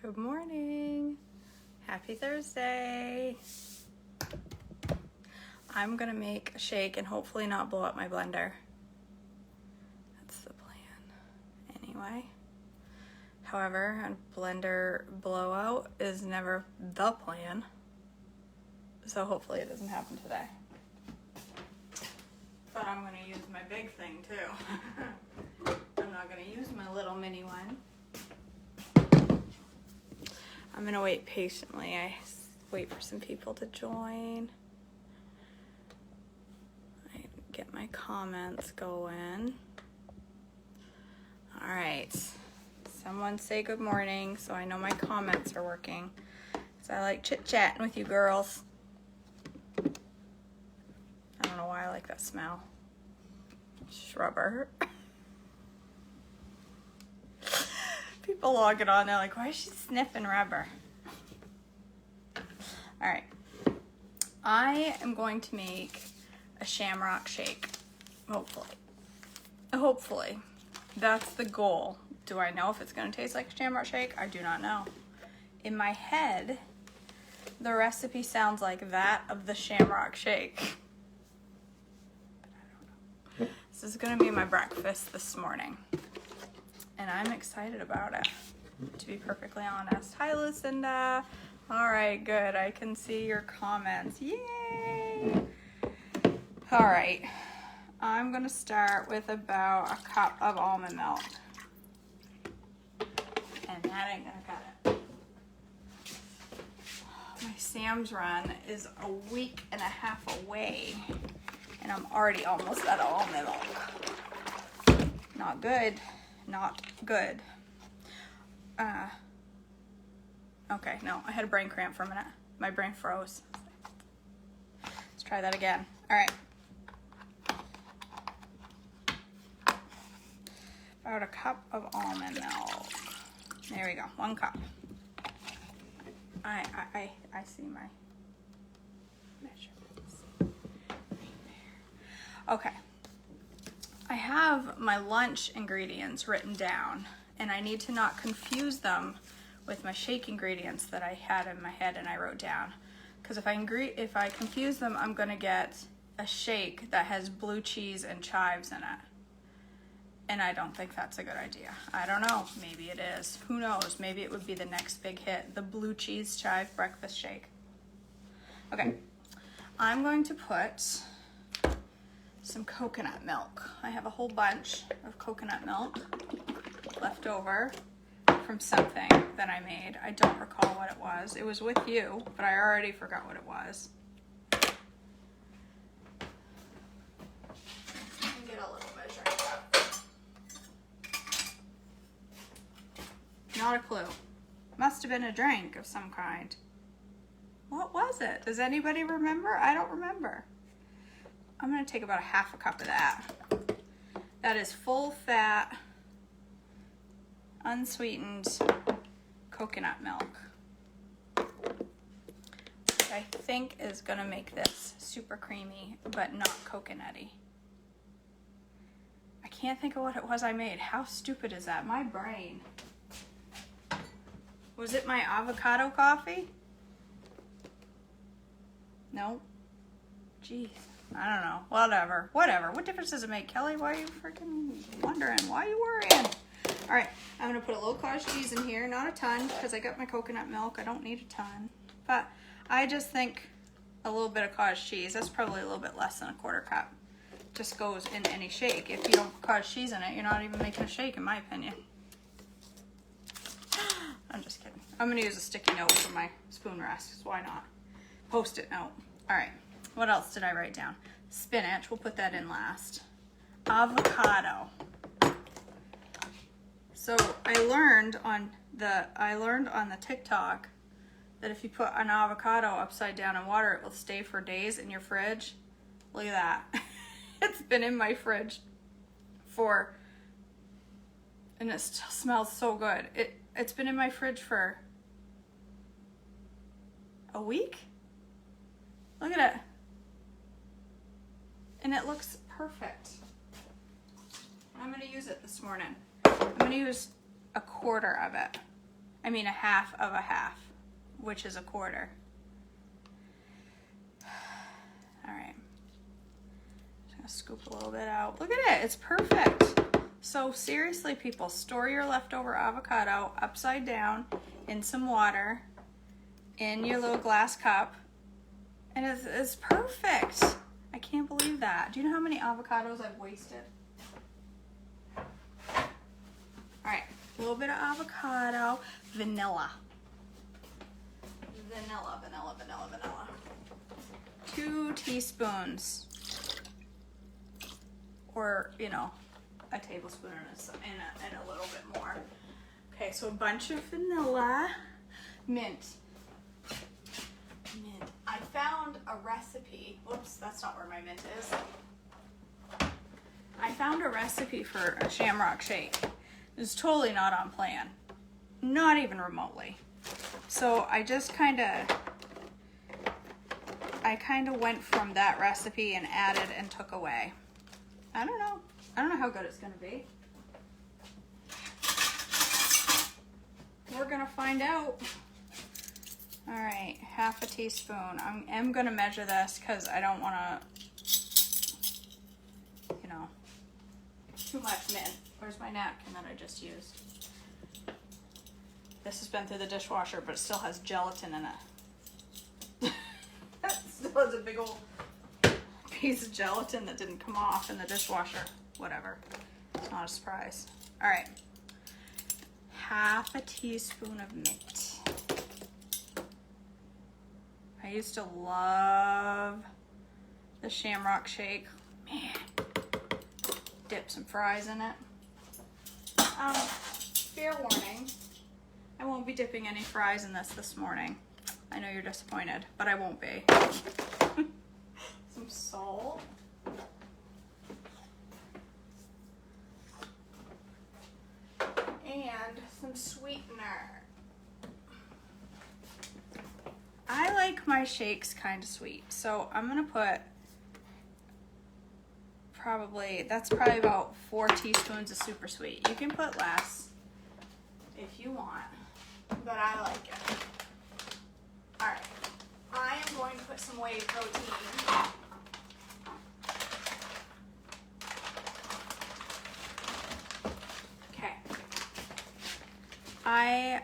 Good morning. Happy Thursday. I'm gonna make a shake and hopefully not blow up my blender. That's the plan. Anyway. However, a blender blowout is never the plan. So hopefully it doesn't happen today. But I'm gonna use my big thing too. I'm not gonna use my little mini one. I'm gonna wait patiently. I wait for some people to join. I get my comments going. All right. Someone say good morning so I know my comments are working. Because I like chit-chatting with you girls. I don't know why I like that smell. Shrubber. People log it on, they're like, why is she sniffing rubber? All right. I am going to make a Shamrock Shake, hopefully. Hopefully. That's the goal. Do I know if it's going to taste like a Shamrock Shake? I do not know. In my head, the recipe sounds like that of the Shamrock Shake. But I don't know. This is going to be my breakfast this morning. And I'm excited about it, to be perfectly honest. Hi, Lucinda. All right, good. I can see your comments. Yay! All right. I'm going to start with about a cup of almond milk. And that ain't going to cut it. My Sam's run is a week and a half away. And I'm already almost out of almond milk. Not good. Not good. Okay, no, I had a brain cramp for a minute. My brain froze. Let's try that again. All right. About a cup of almond milk. There we go, 1 cup. I see my measurements. Right there. Okay. I have my lunch ingredients written down, and I need to not confuse them with my shake ingredients that I had in my head and I wrote down. Because if I confuse them, I'm gonna get a shake that has blue cheese and chives in it. And I don't think that's a good idea. I don't know, maybe it is. Who knows, maybe it would be the next big hit, the blue cheese chive breakfast shake. Okay, I'm going to put some coconut milk. I have a whole bunch of coconut milk left over from something that I made. I don't recall what it was. It was with you, but I already forgot what it was. Get a little measuring cup. Not a clue. Must have been a drink of some kind. What was it? Does anybody remember? I don't remember. I'm going to take about a half a cup of that. That is full fat, unsweetened coconut milk. Which I think is going to make this super creamy, but not coconutty. I can't think of what it was I made. How stupid is that? My brain. Was it my avocado coffee? No. Jeez. I don't know. Whatever. What difference does it make, Kelly? Why are you freaking wondering? Why are you worrying? All right. I'm going to put a little cottage cheese in here. Not a ton, because I got my coconut milk. I don't need a ton. But I just think a little bit of cottage cheese, that's probably a little bit less than a 1/4 cup, just goes in any shake. If you don't put cottage cheese in it, you're not even making a shake, in my opinion. I'm just kidding. I'm going to use a sticky note for my spoon rest. Why not? Post-it note. All right. What else did I write down? Spinach, we'll put that in last. Avocado. So I learned on the TikTok that if you put an avocado upside down in water, it will stay for days in your fridge. Look at that. It's been in my fridge and it still smells so good. It's been in my fridge for a week. Look at it. And it looks perfect. I'm going to use it this morning. I'm going to use a 1/4 of it. I mean a half of a half, which is a quarter. All right. Just gonna scoop a little bit out. Look at it, it's perfect. So seriously, people, store your leftover avocado upside down in some water in your little glass cup, and it's perfect. I can't believe that. Do you know how many avocados I've wasted? All right, a little bit of avocado, vanilla. Vanilla, vanilla, vanilla, vanilla. 2 teaspoons, or, you know, a tablespoon and a little bit more. Okay, so a bunch of vanilla, mint. Mint. I found a recipe. Whoops, that's not where my mint is. I found a recipe for a Shamrock Shake. It's totally not on plan. Not even remotely. So I just kind of went from that recipe and added and took away. I don't know. I don't know how good it's gonna be. We're gonna find out. All right, half a teaspoon. I am gonna measure this because I don't wanna, you know, too much mint. Where's my napkin that I just used? This has been through the dishwasher, but it still has gelatin in it. It still has a big old piece of gelatin that didn't come off in the dishwasher. Whatever, it's not a surprise. All right, half a teaspoon of mint. I used to love the Shamrock Shake. Man, dip some fries in it. Fair warning, I won't be dipping any fries in this morning. I know you're disappointed, but I won't be. Some salt. And some sweetener. I like my shakes kind of sweet, so I'm gonna put that's probably about 4 teaspoons of super sweet. You can put less if you want, but I like it. All right, I am going to put some whey protein. Okay. I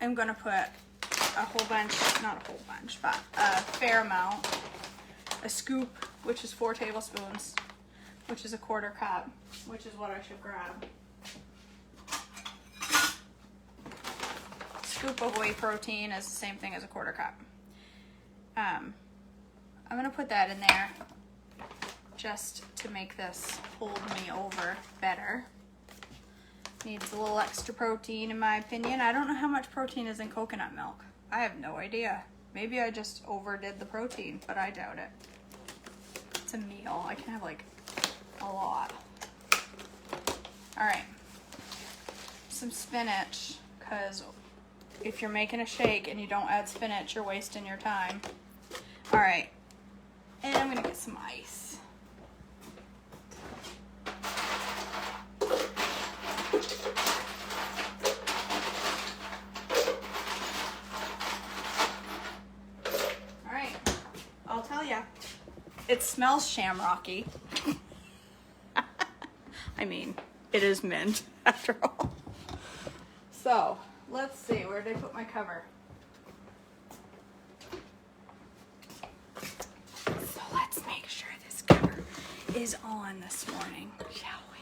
am going to put a whole bunch, not a whole bunch, but a fair amount. A scoop, which is 4 tablespoons, which is a 1/4 cup, which is what I should grab. Scoop of whey protein is the same thing as a 1/4 cup. I'm gonna put that in there just to make this hold me over better. Needs a little extra protein in my opinion. I don't know how much protein is in coconut milk. I have no idea. Maybe I just overdid the protein, but I doubt it. It's a meal. I can have like a lot. All right. Some spinach, because if you're making a shake and you don't add spinach, you're wasting your time. All right. And I'm gonna get some ice. All right. I'll tell ya. It smells shamrocky. I mean, it is mint after all. So, let's see, where did I put my cover? So let's make sure this cover is on this morning, shall we?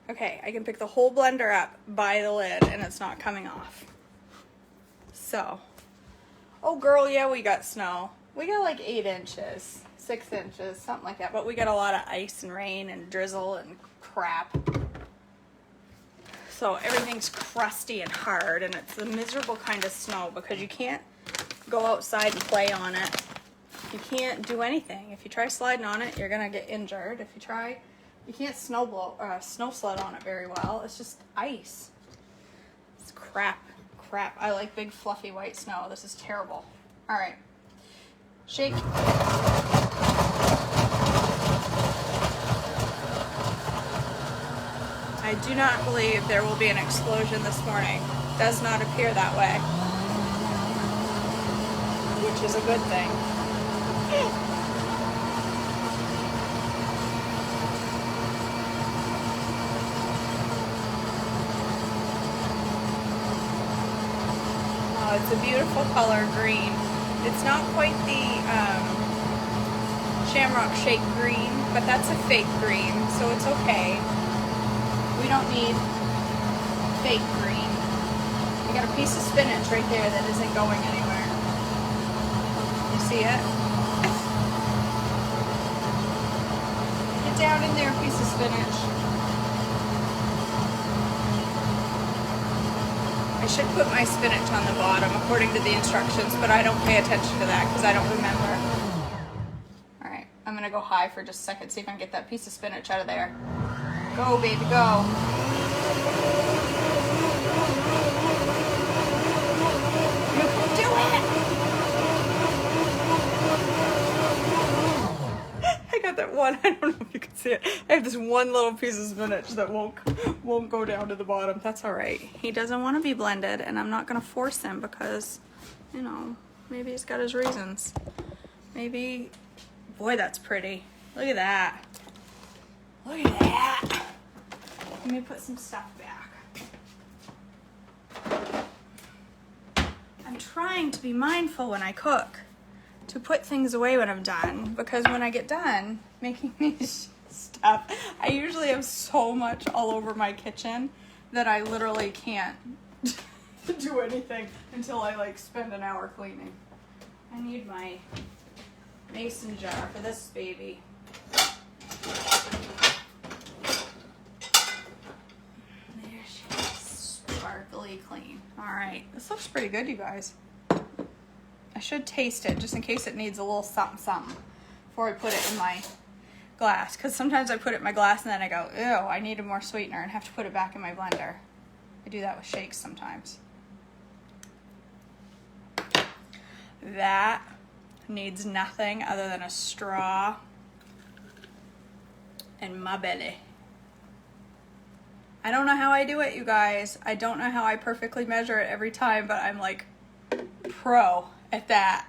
Okay, I can pick the whole blender up by the lid and it's not coming off. So, oh girl, yeah, we got snow. We got like 8 inches, 6 inches, something like that. But we got a lot of ice and rain and drizzle and crap. So everything's crusty and hard, and it's the miserable kind of snow because you can't go outside and play on it. You can't do anything. If you try sliding on it, you're gonna get injured. If you try, you can't snow sled on it very well. It's just ice. It's crap. I like big fluffy white snow. This is terrible. All right. Shake. I do not believe there will be an explosion this morning. Does not appear that way, which is a good thing. Oh, it's a beautiful color, green. It's not quite the Shamrock Shake green, but that's a fake green, so it's okay. We don't need fake green. I got a piece of spinach right there that isn't going anywhere. You see it? Get down in there, piece of spinach. I should put my spinach on the bottom according to the instructions, but I don't pay attention to that because I don't remember. All right, I'm gonna go high for just a second, see if I can get that piece of spinach out of there. Go, baby, go. You can do it. I got that one, I don't know if you can see it. I have this one little piece of spinach that won't go down to the bottom. That's all right. He doesn't want to be blended, and I'm not going to force him because, you know, maybe he's got his reasons. Maybe, boy, that's pretty. Look at that. Look at that. Let me put some stuff back. I'm trying to be mindful when I cook, to put things away when I'm done, because when I get done making these stuff, I usually have so much all over my kitchen that I literally can't do anything until I like spend an hour cleaning. I need my mason jar for this baby. Sparkly clean. All right, this looks pretty good, you guys. I should taste it just in case it needs a little something something before I put it in my glass, because sometimes I put it in my glass and then I go, ew, I needed more sweetener, and have to put it back in my blender. I do that with shakes sometimes. That needs nothing other than a straw and my belly. I don't know how I do it, you guys. I don't know how I perfectly measure it every time, but I'm like pro at that.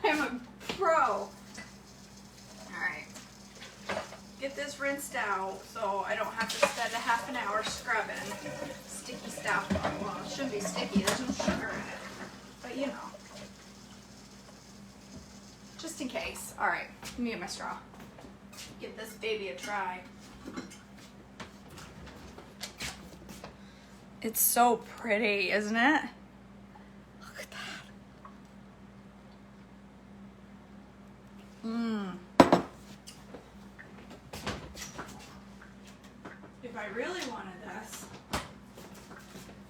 I'm a pro. All right. Get this rinsed out so I don't have to spend a half an hour scrubbing sticky stuff. Well, it shouldn't be sticky. There's no sugar in it. But you know. Just in case. All right. Let me get my straw. Give this baby a try. It's so pretty, isn't it? Look at that. If I really wanted this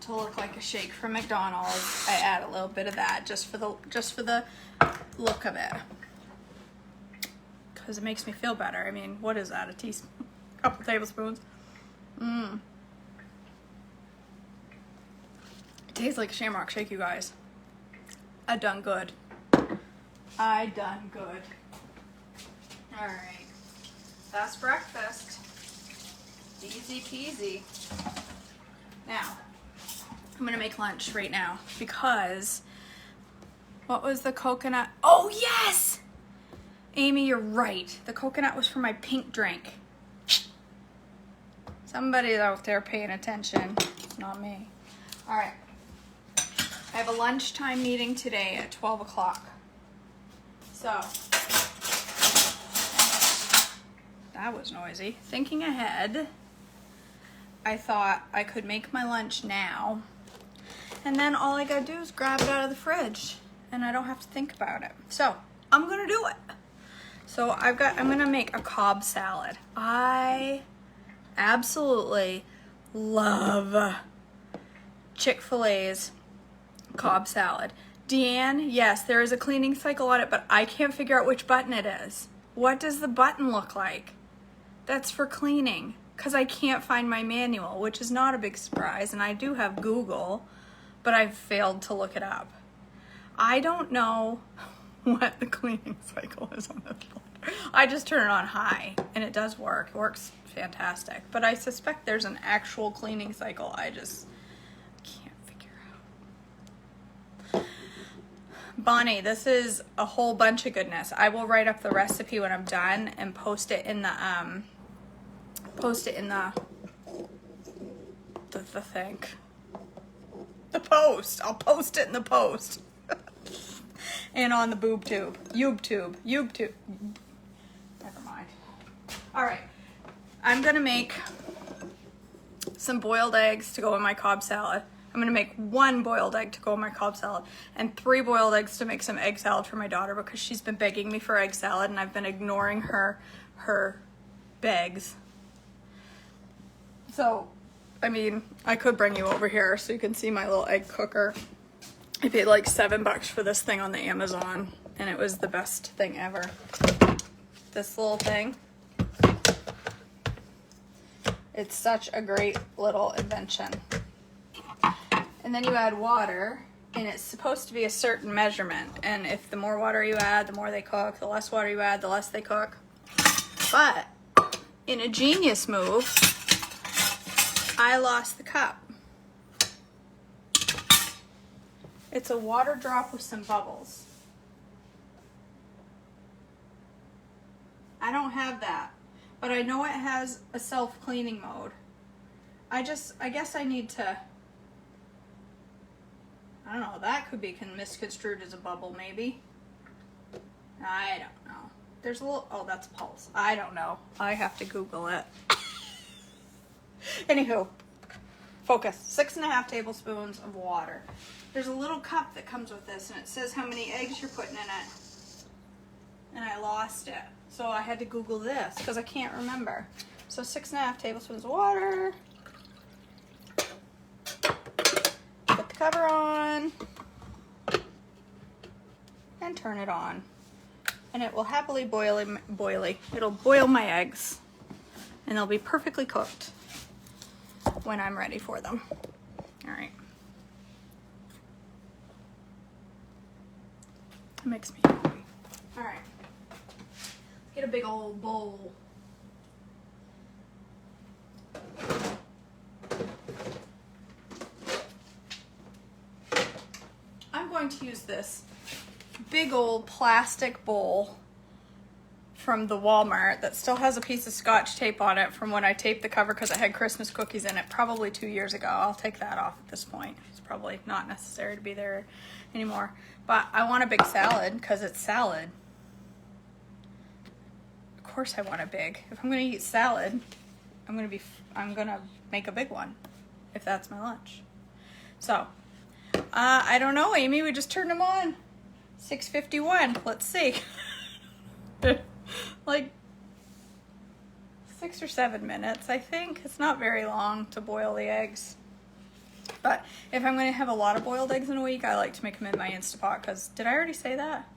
to look like a shake from McDonald's, I add a little bit of that just for the look of it. Because it makes me feel better. I mean, what is that? A teaspoon? A couple tablespoons? It tastes like a Shamrock Shake, you guys. I done good. I done good. Alright. That's breakfast. Easy peasy. Now, I'm gonna make lunch right now because what was the coconut? Oh, yes! Amy, you're right. The coconut was for my pink drink. Somebody's out there paying attention. Not me. All right. I have a lunchtime meeting today at 12 o'clock. So, that was noisy. Thinking ahead, I thought I could make my lunch now, and then all I gotta do is grab it out of the fridge, and I don't have to think about it. So, I'm gonna do it. So I'm gonna make a Cobb salad. I absolutely love Chick-fil-A's Cobb salad. Deanne, yes, there is a cleaning cycle on it, but I can't figure out which button it is. What does the button look like? That's for cleaning, because I can't find my manual, which is not a big surprise, and I do have Google, but I've failed to look it up. I don't know what the cleaning cycle is on this folder. I just turn it on high and it does work. It works fantastic. But I suspect there's an actual cleaning cycle I just can't figure out. Bonnie, this is a whole bunch of goodness. I will write up the recipe when I'm done and post it in the thing. The post. I'll post it in the post. And on the boob tube. YouTube tube. Never mind. All right. I'm going to make some boiled eggs to go in my Cobb salad. I'm going to make 1 boiled egg to go in my Cobb salad and 3 boiled eggs to make some egg salad for my daughter because she's been begging me for egg salad and I've been ignoring her begs. So, I mean, I could bring you over here so you can see my little egg cooker. I paid like $7 for this thing on the Amazon and it was the best thing ever. This little thing. It's such a great little invention. And then you add water and it's supposed to be a certain measurement. And if the more water you add, the more they cook. The less water you add, the less they cook. But in a genius move, I lost the cup. It's a water drop with some bubbles. I don't have that, but I know it has a self-cleaning mode. I guess I need to, I don't know, that could be misconstrued as a bubble maybe. I don't know. There's a little, oh, that's pulse. I don't know. I have to Google it. Anywho, focus. 6.5 tablespoons of water. There's a little cup that comes with this and it says how many eggs you're putting in it. And I lost it. So I had to Google this because I can't remember. So 6.5 tablespoons of water. Put the cover on. And turn it on. And it will happily it'll boil my eggs. And they'll be perfectly cooked when I'm ready for them. All right. It makes me happy. All right. Get a big old bowl. I'm going to use this big old plastic bowl from the Walmart that still has a piece of Scotch tape on it from when I taped the cover because it had Christmas cookies in it probably 2 years ago. I'll take that off at this point. It's probably not necessary to be there anymore. But I want a big salad because it's salad. Of course I want a big. If I'm going to eat salad, I'm going to make a big one if that's my lunch. So, I don't know, Amy, we just turned them on. 6:51. Let's see. Like 6 or 7 minutes, I think. It's not very long to boil the eggs. But if I'm going to have a lot of boiled eggs in a week, I like to make them in my Instapot because, did I already say that?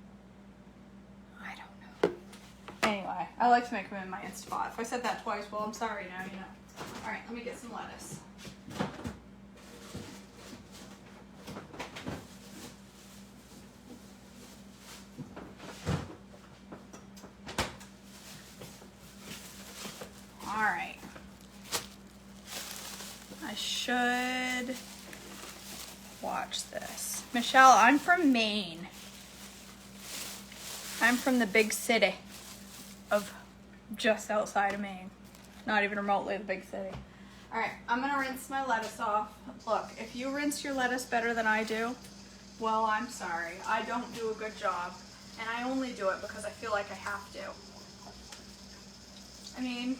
I don't know. Anyway, I like to make them in my Instapot. If I said that twice, well, I'm sorry now, you know. All right, let me get some lettuce. All right. I should watch this. Michelle, I'm from Maine. I'm from the big city of just outside of Maine. Not even remotely the big city. All right, I'm gonna rinse my lettuce off. Look, if you rinse your lettuce better than I do, well, I'm sorry. I don't do a good job. And I only do it because I feel like I have to. I mean,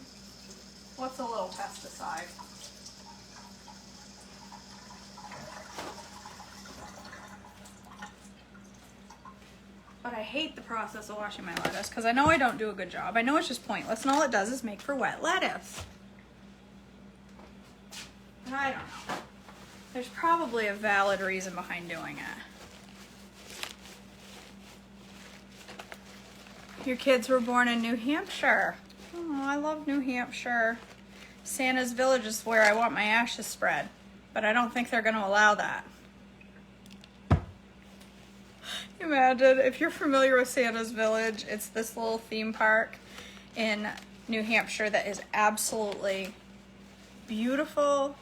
what's a little pesticide? But I hate the process of washing my lettuce because I know I don't do a good job. I know it's just pointless and all it does is make for wet lettuce. But I don't know. There's probably a valid reason behind doing it. Your kids were born in New Hampshire. Oh, I love New Hampshire. Santa's Village is where I want my ashes spread, but I don't think they're going to allow that. Imagine, if you're familiar with Santa's Village, it's this little theme park in New Hampshire that is absolutely beautiful.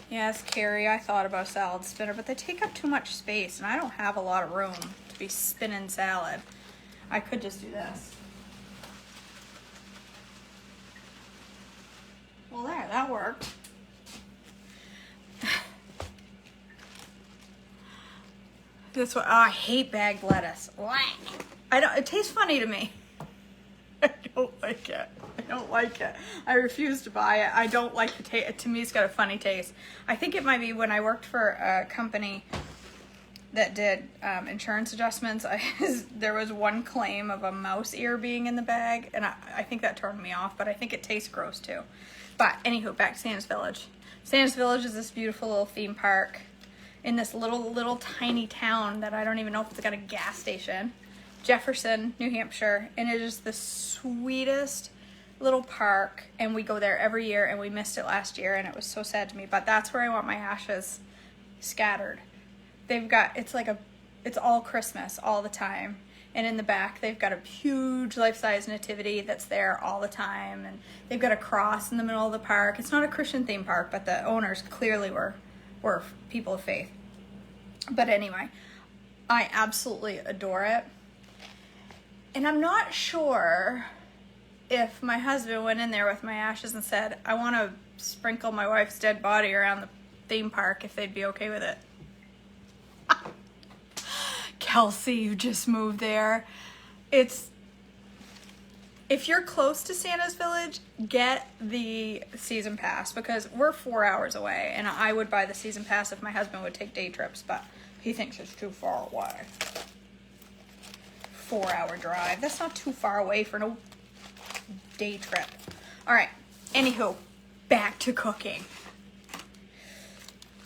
Yes, Carrie, I thought about a salad spinner, but they take up too much space, and I don't have a lot of room to be spinning salad. I could just do this. Well, there, that worked. This one, oh, I hate bagged lettuce. It tastes funny to me. I don't like it. I don't like it. I refuse to buy it. I don't like the taste. To me, it's got a funny taste. I think it might be when I worked for a company that did insurance adjustments. There was one claim of a mouse ear being in the bag, and I think that turned me off, but I think it tastes gross too. But anywho, back to Santa's Village. Santa's Village is this beautiful little theme park in this little tiny town that I don't even know if it's got a gas station. Jefferson, New Hampshire, and it is the sweetest little park, and we go there every year, and we missed it last year, and it was so sad to me, but that's where I want my ashes scattered. It's all Christmas all the time, and in the back they've got a huge life-size nativity that's there all the time, and they've got a cross in the middle of the park. It's not a Christian theme park, but the owners clearly were people of faith. But anyway, I absolutely adore it. And I'm not sure if my husband went in there with my ashes and said, I want to sprinkle my wife's dead body around the theme park, if they'd be okay with it. Kelsey, you just moved there. If you're close to Santa's Village, get the season pass, because we're 4 hours away, and I would buy the season pass if my husband would take day trips, but he thinks it's too far away. 4-hour drive. That's not too far away for no day trip. All right. Anywho, back to cooking.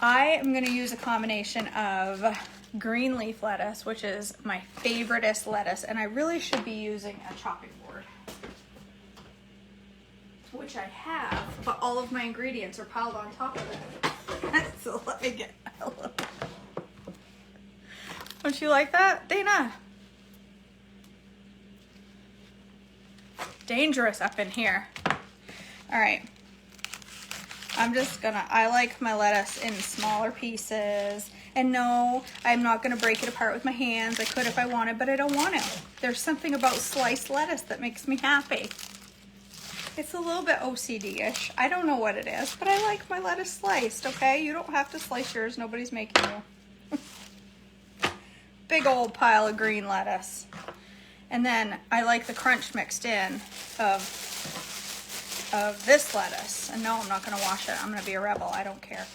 I am going to use a combination of green leaf lettuce, which is my favoriteest lettuce, and I really should be using a chopping board, which I have, but all of my ingredients are piled on top of it. So let me get a little. Don't you like that, Dana? Dangerous up in here. All right. I like my lettuce in smaller pieces. And no, I'm not gonna break it apart with my hands. I could if I wanted, but I don't want to. There's something about sliced lettuce that makes me happy. It's a little bit OCD-ish. I don't know what it is, but I like my lettuce sliced, okay? You don't have to slice yours. Nobody's making you. Big old pile of green lettuce. And then I like the crunch mixed in of this lettuce. And no, I'm not going to wash it. I'm going to be a rebel. I don't care.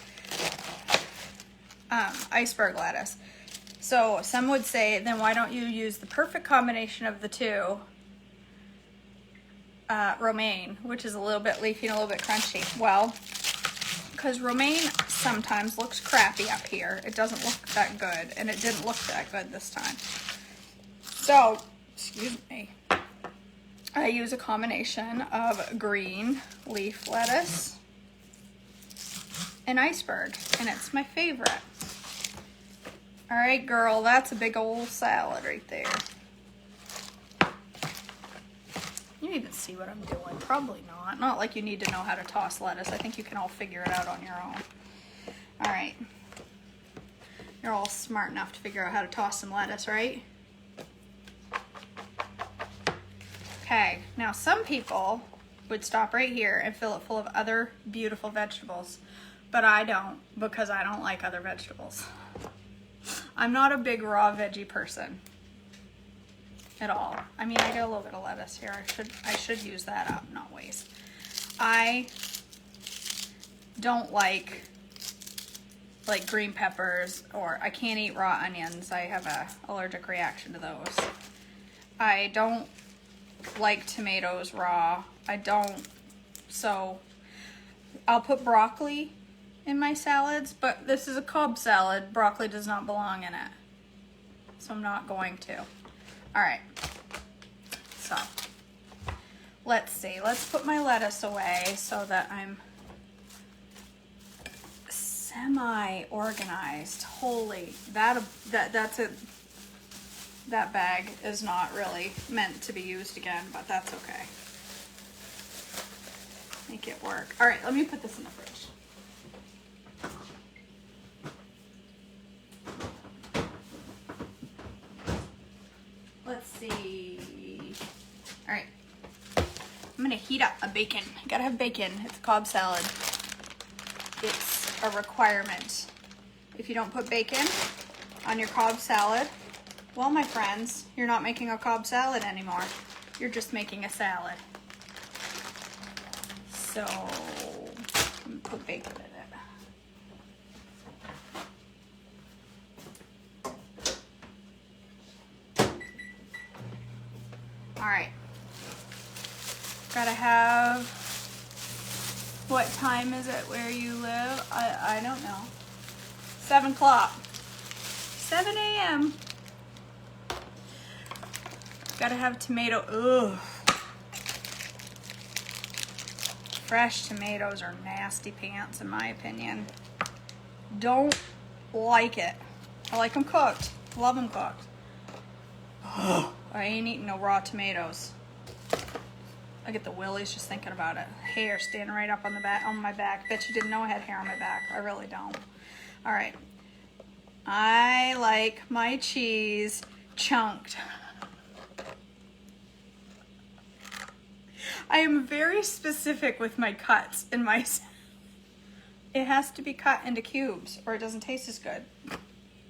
Iceberg lettuce. So some would say, then why don't you use the perfect combination of the two? Romaine, which is a little bit leafy and a little bit crunchy. Well, because romaine sometimes looks crappy up here. It doesn't look that good, and it didn't look that good this time. So, excuse me, I use a combination of green leaf lettuce and iceberg, and it's my favorite. All right, girl, that's a big old salad right there. You even see what I'm doing? Probably not. Not like you need to know how to toss lettuce. I think you can all figure it out on your own. All right. You're all smart enough to figure out how to toss some lettuce, right? Okay. Now, some people would stop right here and fill it full of other beautiful vegetables, but I don't, because I don't like other vegetables. I'm not a big raw veggie person at all. I mean, I got a little bit of lettuce here. I should use that up, not waste. I don't like green peppers, or I can't eat raw onions. I have a allergic reaction to those. I don't like tomatoes raw. So I'll put broccoli in my salads, but this is a Cobb salad. Broccoli does not belong in it. So I'm not going to. All right, so let's see. Let's put my lettuce away so that I'm semi-organized. Holy, that's that bag is not really meant to be used again, but that's okay. Make it work. All right, let me put this in the fridge. Let's see. All right, I'm gonna heat up a bacon. You gotta have bacon. It's a Cobb salad. It's a requirement. If you don't put bacon on your Cobb salad, well, my friends, you're not making a Cobb salad anymore. You're just making a salad. So, I'm gonna put bacon in it. All right. Gotta have, what time is it where you live? I don't know. 7 o'clock. 7 a.m. Gotta have tomato. Ugh. Fresh tomatoes are nasty pants, in my opinion. Don't like it. I like them cooked. Love them cooked. Ugh. I ain't eating no raw tomatoes. I get the willies just thinking about it. Hair standing right up on the back, on my back. Bet you didn't know I had hair on my back. I really don't. All right. I like my cheese chunked. I am very specific with my cuts in my. It has to be cut into cubes or it doesn't taste as good.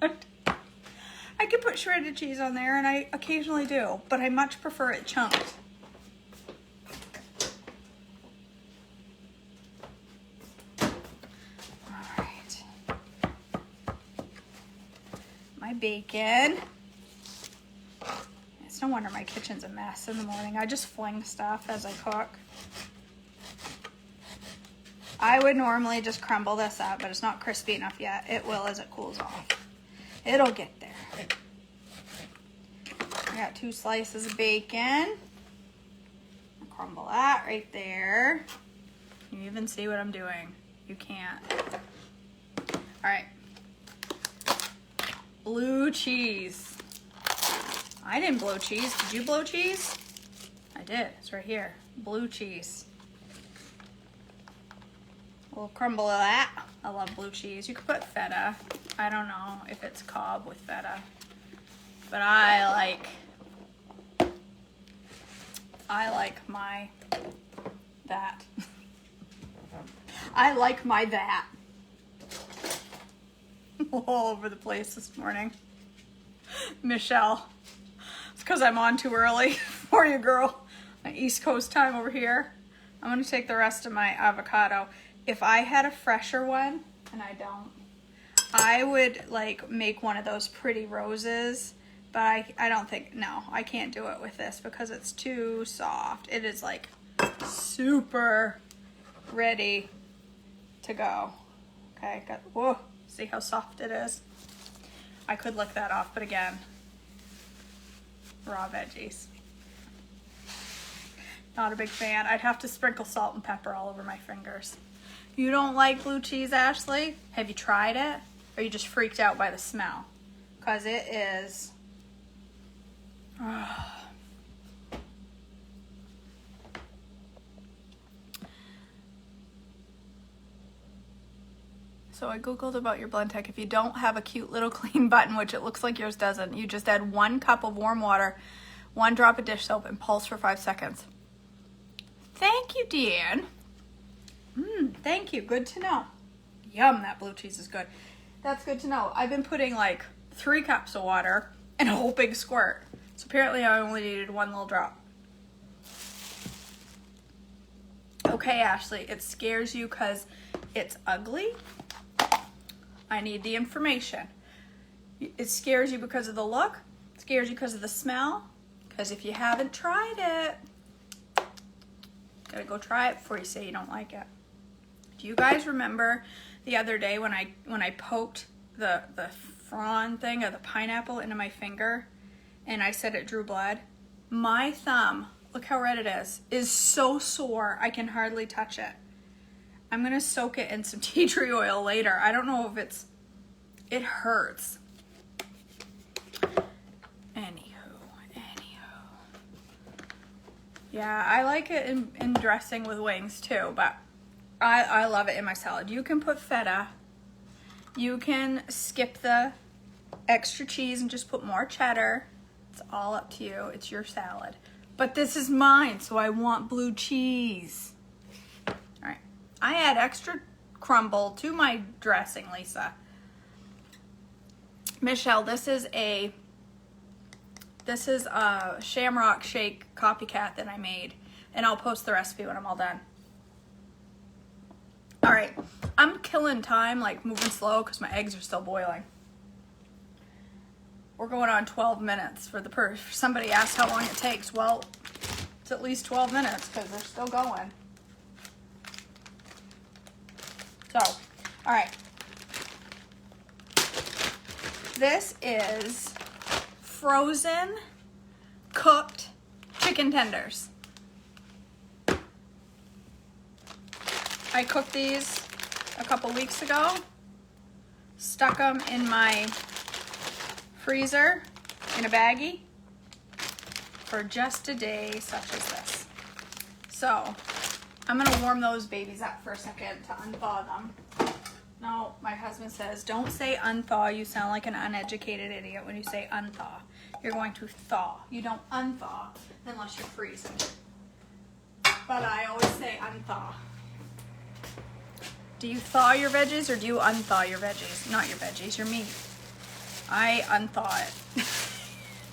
I could put shredded cheese on there, and I occasionally do, but I much prefer it chunked. All right. My bacon. It's no wonder my kitchen's a mess in the morning. I just fling stuff as I cook. I would normally just crumble this up, but it's not crispy enough yet. It will as it cools off. It'll get there. I got 2 slices of bacon. I'll crumble that right there. You even see what I'm doing? You can't. All right. Blue cheese. I didn't blow cheese. Did you blow cheese? I did. It's right here. Blue cheese. A little crumble of that. I love blue cheese. You could put feta. I don't know if it's Cobb with feta, but I like my that. I like my that. All over the place this morning. Michelle, it's because I'm on too early for you, girl. My East Coast time over here. I'm gonna take the rest of my avocado. If I had a fresher one, and I don't, I would like make one of those pretty roses, but I don't think, no, I can't do it with this because it's too soft. It is like super ready to go. Okay, got, whoa, see how soft it is? I could lick that off, but again, raw veggies. Not a big fan. I'd have to sprinkle salt and pepper all over my fingers. You don't like blue cheese, Ashley? Have you tried it? Or are you just freaked out by the smell? Because it is... So I Googled about your blend tech. If you don't have a cute little clean button, which it looks like yours doesn't, you just add 1 cup of warm water, 1 drop of dish soap, and pulse for 5 seconds. Thank you, Deanne. Thank you. Good to know. Yum, that blue cheese is good. That's good to know. I've been putting like 3 cups of water and a whole big squirt. So apparently I only needed 1 little drop. Okay, Ashley, it scares you because it's ugly. I need the information. It scares you because of the look. It scares you because of the smell. Because if you haven't tried it, gotta go try it before you say you don't like it. Do you guys remember the other day when I poked the frond thing of the pineapple into my finger and I said it drew blood? My thumb, look how red it is so sore I can hardly touch it. I'm gonna soak it in some tea tree oil later. I don't know if it hurts. Anywho. Yeah, I like it in dressing with wings too, but I love it in my salad. You can put feta. You can skip the extra cheese and just put more cheddar. It's all up to you. It's your salad. But this is mine, so I want blue cheese. All right. I add extra crumble to my dressing, Lisa. Michelle, this is a Shamrock Shake copycat that I made, and I'll post the recipe when I'm all done. All right, I'm killing time, like moving slow because my eggs are still boiling. We're going on 12 minutes for the somebody asked how long it takes. Well, it's at least 12 minutes because they're still going. So, all right. This is frozen cooked chicken tenders. I cooked these a couple weeks ago, stuck them in my freezer in a baggie for just a day such as this. So I'm gonna warm those babies up for a second to unthaw them. No, my husband says, don't say unthaw. You sound like an uneducated idiot when you say unthaw. You're going to thaw. You don't unthaw unless you're freezing. But I always say unthaw. Do you thaw your veggies or do you unthaw your veggies? Not your veggies, your meat. I unthaw it.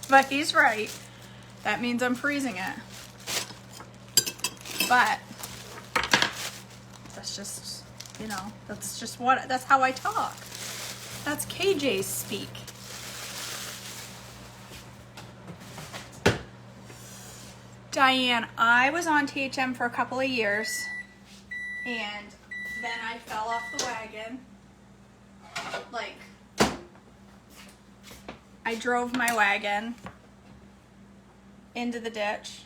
But he's right. That means I'm freezing it. But that's just, you know, that's how I talk. That's KJ's speak. Diane, I was on THM for a couple of years, and then I fell off the wagon. Like, I drove my wagon into the ditch,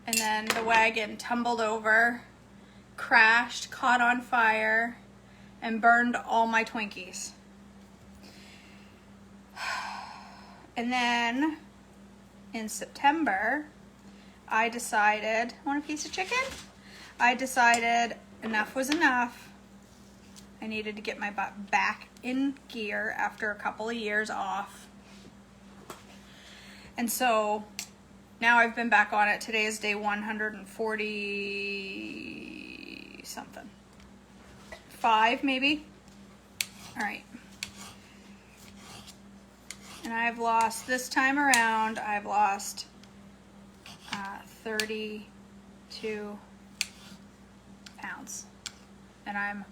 and then the wagon tumbled over, crashed, caught on fire, and burned all my Twinkies. And then in September, I decided, want a piece of chicken? I decided enough was enough. I needed to get my butt back in gear after a couple of years off. And so now I've been back on it. Today is day 140 something. 5 maybe? All right. And I've lost, this time around, I've lost 32 pounds. And I'm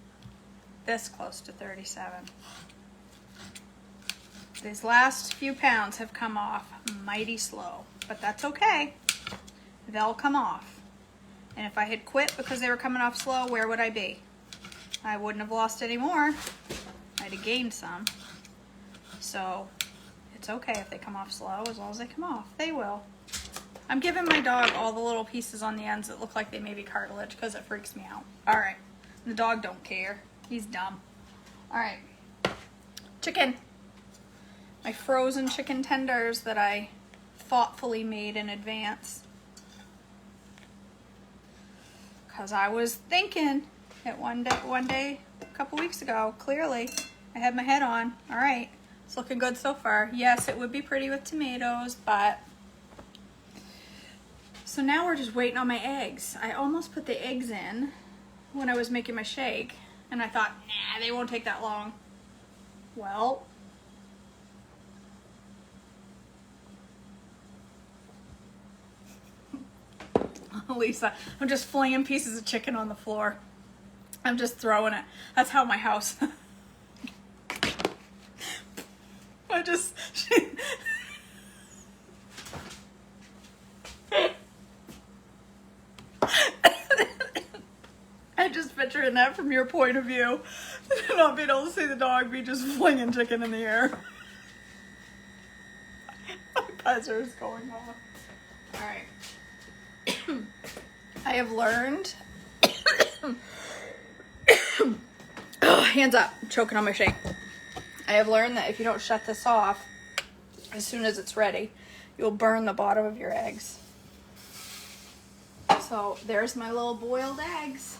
this close to 37. These last few pounds have come off mighty slow, but that's okay. They'll come off. And if I had quit because they were coming off slow, where would I be? I wouldn't have lost any more. I'd have gained some. So it's okay if they come off slow, as long as they come off. They will. I'm giving my dog all the little pieces on the ends that look like they may be cartilage because it freaks me out. All right. The dog don't care. He's dumb. All right. Chicken. My frozen chicken tenders that I thoughtfully made in advance. Because I was thinking it one day, a couple weeks ago, clearly. I had my head on. All right. It's looking good so far. Yes, it would be pretty with tomatoes, but... So now we're just waiting on my eggs. I almost put the eggs in when I was making my shake, and I thought, nah, they won't take that long. Well, Lisa, I'm just flinging pieces of chicken on the floor. I'm just throwing it. That's how my house... I just picturing that from your point of view. Not being able to see the dog be just flinging chicken in the air. My buzzer is going off. Alright. I have learned... Oh, hands up. I'm choking on my shake. I have learned that if you don't shut this off as soon as it's ready, you'll burn the bottom of your eggs. So there's my little boiled eggs.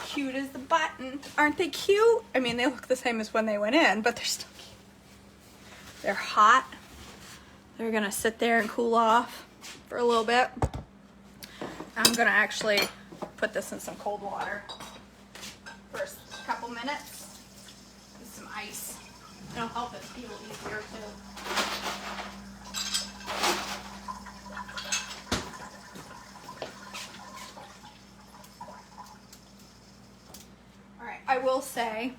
Cute as the button. Aren't they cute? I mean, they look the same as when they went in, but they're still cute. They're hot. They're gonna sit there and cool off for a little bit. I'm gonna actually put this in some cold water for a couple minutes with some ice. It'll help it peel easier too. Alright, I will say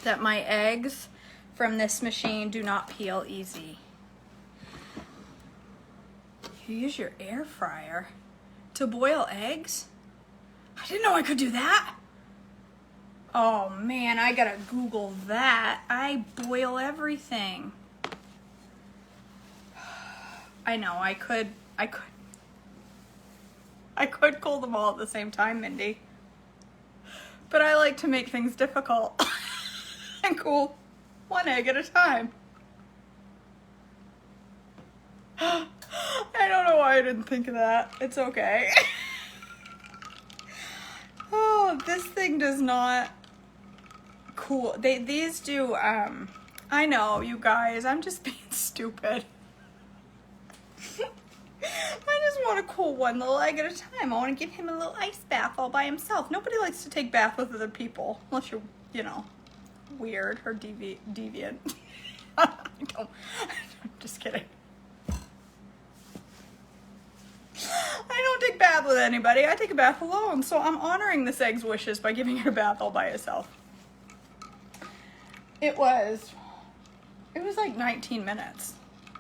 that my eggs from this machine do not peel easy. You use your air fryer to boil eggs? I didn't know I could do that. Oh man, I gotta Google that. I boil everything. I know, I could cool them all at the same time, Mindy. But I like to make things difficult and cool one egg at a time. I don't know why I didn't think of that. It's okay. Oh, this thing does not cool. These do, I know, you guys, I'm just being stupid. I just want to cool one little egg at a time. I want to give him a little ice bath all by himself. Nobody likes to take bath with other people, unless you're, you know, weird or deviant. I'm just kidding. I don't take bath with anybody. I take a bath alone. So I'm honoring this egg's wishes by giving her a bath all by herself. It was like 19 minutes.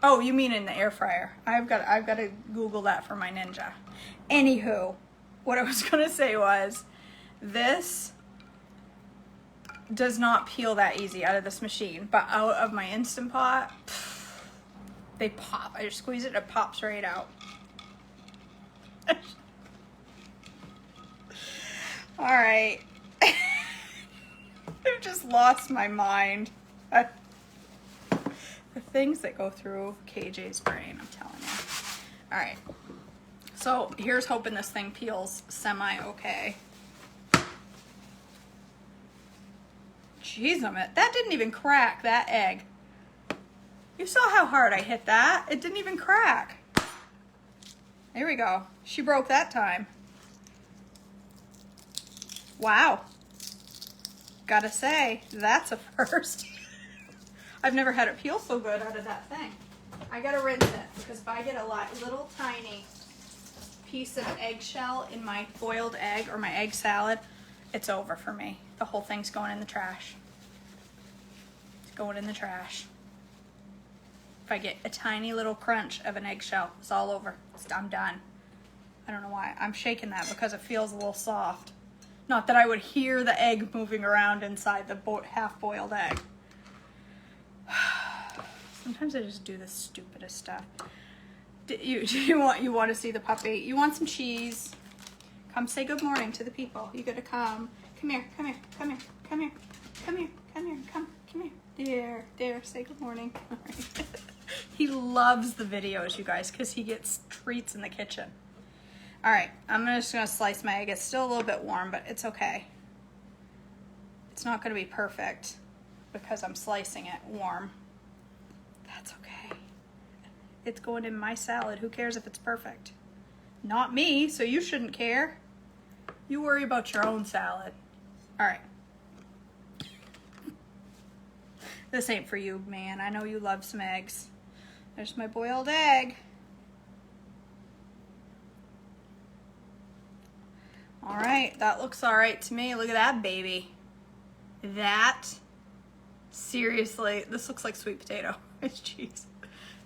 Oh, you mean in the air fryer? I've got to Google that for my Ninja. Anywho, what I was gonna say was, this does not peel that easy out of this machine, but out of my Instant Pot, they pop. I just squeeze it, it pops right out. All right. I've just lost my mind. The things that go through KJ's brain, I'm telling you. All right. So here's hoping this thing peels semi-okay. Jeez, that didn't even crack, that egg. You saw how hard I hit that. It didn't even crack. There we go. She broke that time. Wow. Gotta say, that's a first. I've never had it peel so good out of that thing. I gotta rinse it, because if I get a little tiny piece of eggshell in my boiled egg or my egg salad, it's over for me. The whole thing's going in the trash. It's going in the trash. If I get a tiny little crunch of an eggshell, it's all over. I'm done. I don't know why. I'm shaking that because it feels a little soft. Not that I would hear the egg moving around inside the half-boiled egg. Sometimes I just do the stupidest stuff. You want to see the puppy? You want some cheese? Come say good morning to the people. You gotta come. Come here, come here, come here, come here, come here, come here, come here. There, say good morning. All right. He loves the videos, you guys, because he gets treats in the kitchen. All right, I'm just gonna slice my egg. It's still a little bit warm, but it's okay. It's not gonna be perfect because I'm slicing it warm. That's okay. It's going in my salad. Who cares if it's perfect? Not me, so you shouldn't care. You worry about your own salad. All right. This ain't for you, man. I know you love some eggs. There's my boiled egg. All right, that looks all right to me. Look at that baby. That, seriously, this looks like sweet potato. It's cheese.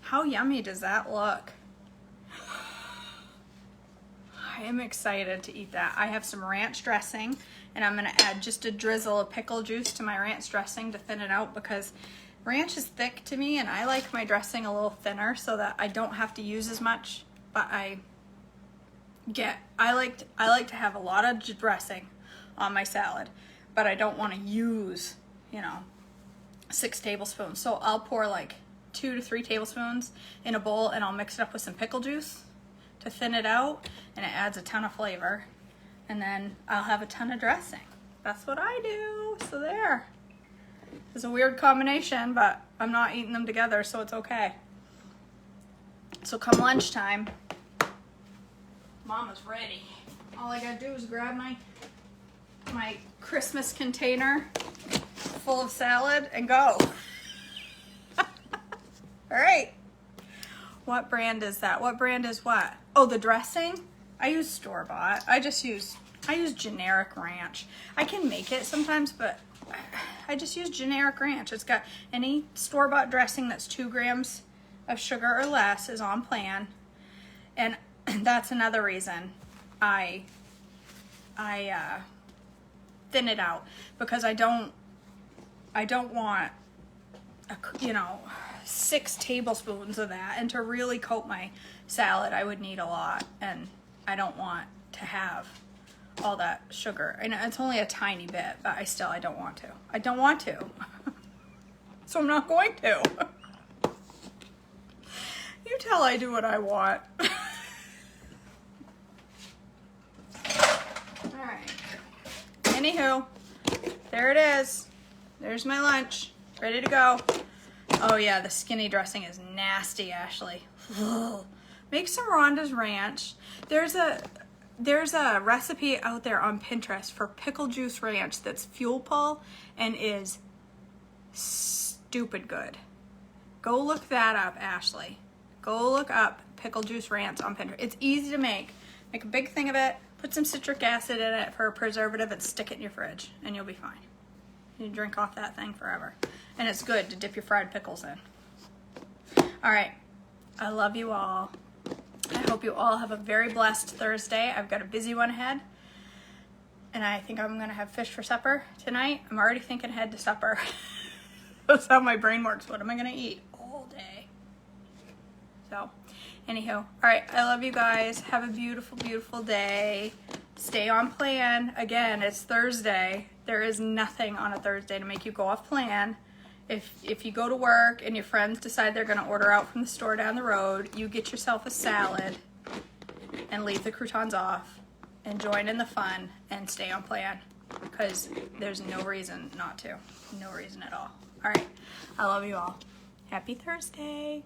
How yummy does that look? I am excited to eat that. I have some ranch dressing, and I'm gonna add just a drizzle of pickle juice to my ranch dressing to thin it out, because ranch is thick to me and I like my dressing a little thinner so that I don't have to use as much, but I like to have a lot of dressing on my salad, but I don't want to use, 6 tablespoons. So I'll pour like 2 to 3 tablespoons in a bowl, and I'll mix it up with some pickle juice to thin it out. and it adds a ton of flavor. And then I'll have a ton of dressing. That's what I do. So there. It's a weird combination, but I'm not eating them together, so it's okay. So come lunchtime, Mama's ready. All I gotta do is grab my Christmas container full of salad and go. All right. What brand is that? What brand is what? Oh, the dressing? I use store-bought. I use generic ranch. I can make it sometimes, but I just use generic ranch. It's got any store-bought dressing that's 2 grams of sugar or less is on plan. And that's another reason I thin it out, because I don't want 6 tablespoons of that, and to really coat my salad I would need a lot, and I don't want to have all that sugar. And it's only a tiny bit, but I don't want to. I don't want to. So I'm not going to. You tell I do what I want. Alright. Anywho, there it is. There's my lunch. Ready to go. Oh yeah, the skinny dressing is nasty, Ashley. Make some Rhonda's ranch. There's a recipe out there on Pinterest for pickle juice ranch that's fuel pull and is stupid good. Go look that up, Ashley. Go look up pickle juice ranch on Pinterest. It's easy to make. Make a big thing of it, put some citric acid in it for a preservative, and stick it in your fridge, and you'll be fine. You drink off that thing forever. And it's good to dip your fried pickles in. All right, I love you all. I hope you all have a very blessed Thursday. I've got a busy one ahead, and I think I'm gonna have fish for supper tonight. I'm already thinking ahead to supper. That's how my brain works. What am I gonna eat all day? So, anywho, all right, I love you guys. Have a beautiful, beautiful day. Stay on plan. Again, it's Thursday. There is nothing on a Thursday to make you go off plan. If you go to work and your friends decide they're going to order out from the store down the road, you get yourself a salad and leave the croutons off and join in the fun and stay on plan, because there's no reason not to. No reason at all. All right. I love you all. Happy Thursday.